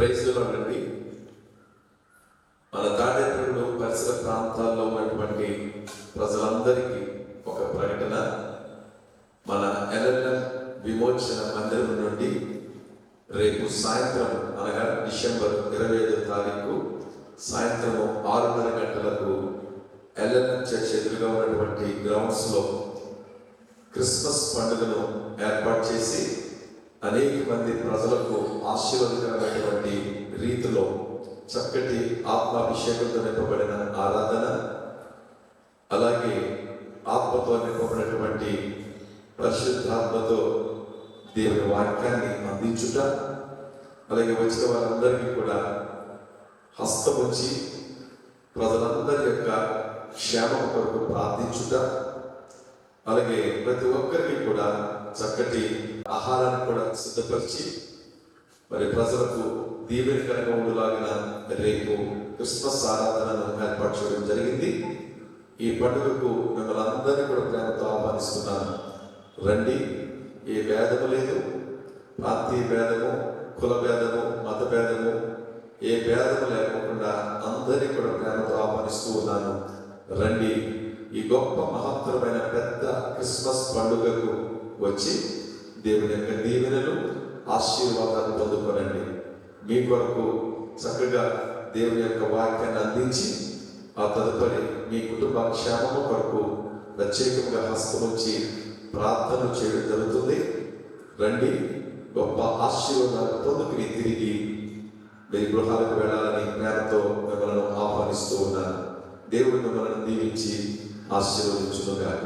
Praise అండి. మన తాడేపల్లిలో పరిసర ప్రాంతాల్లో ఉన్నటువంటి ప్రజలందరికీ ఒక ప్రకటన. మన ఎల్ఎల్ఎం విమోచన మందిరం నుండి రేపు సాయంత్రం అనగా డిసెంబర్ 25వ తారీఖు సాయంత్రం 6:30 గంటలకు ఎల్ఎల్ఎం చర్చ్ ఎదురుగా ఉన్నటువంటి గ్రౌండ్స్లో క్రిస్మస్ పండుగను ఏర్పాటు చేసి అనేక మంది ప్రజలకు ఆశీర్వాదకరమైనటువంటి రీతిలో చక్కటి ఆత్మాభిషేకంతో నింపబడిన ఆరాధన, అలాగే ఆత్మతో నింపబడినటువంటి పరిశుద్ధాత్మతో దేవుని వాక్యాన్ని అందించుట, అలాగే వచ్చిన వారందరికీ కూడా హస్తం వచ్చి ప్రజలందరి యొక్క క్షేమం కొరకు ప్రార్థించుట, అలాగే ప్రతి ఒక్కరికి కూడా చక్కటి ఆహారాన్ని కూడా సిద్ధపరిచి మరి ప్రజలకు దీవెనకరంగా ఉండేలాగిన రేపు క్రిస్మస్ ఆరాధనను ఏర్పాటు చేయడం జరిగింది. ఈ పండుగకు మిమ్మల్ని అందరినీ కూడా ప్రేమతో ఆహ్వానిస్తున్నాను. రండి. ఏ భేదము లేదు, ప్రాంతీయ భేదము, కుల భేదము, మత భేదము, ఏ భేదము లేకుండా అందరినీ కూడా ప్రేమతో ఆహ్వానిస్తూ ఉన్నాను. రండి. ఈ గొప్ప మహత్తరమైన పెద్ద క్రిస్మస్ పండుగకు వచ్చి దేవుని యొక్క దీవెనలు, ఆశీర్వాదాలు పొందుకోనండి. మీ కొరకు చక్కగా దేవుని యొక్క వాక్యాన్ని అందించి ఆ తదుపరి మీ కుటుంబ క్షేమము కొరకు ప్రత్యేకంగా హస్తం ఉంచి ప్రార్థనలు చేయడం జరుగుతుంది. రండి. గొప్ప ఆశీర్వాదాలు పొందుకుని తిరిగి మీ గృహాలకు వెళ్ళాలని ప్రేమతో మిమ్మల్ని ఆహ్వానిస్తూ ఉన్నాను. దేవుడు మిమ్మల్ని దీవించి ఆశీర్వదించును గాక.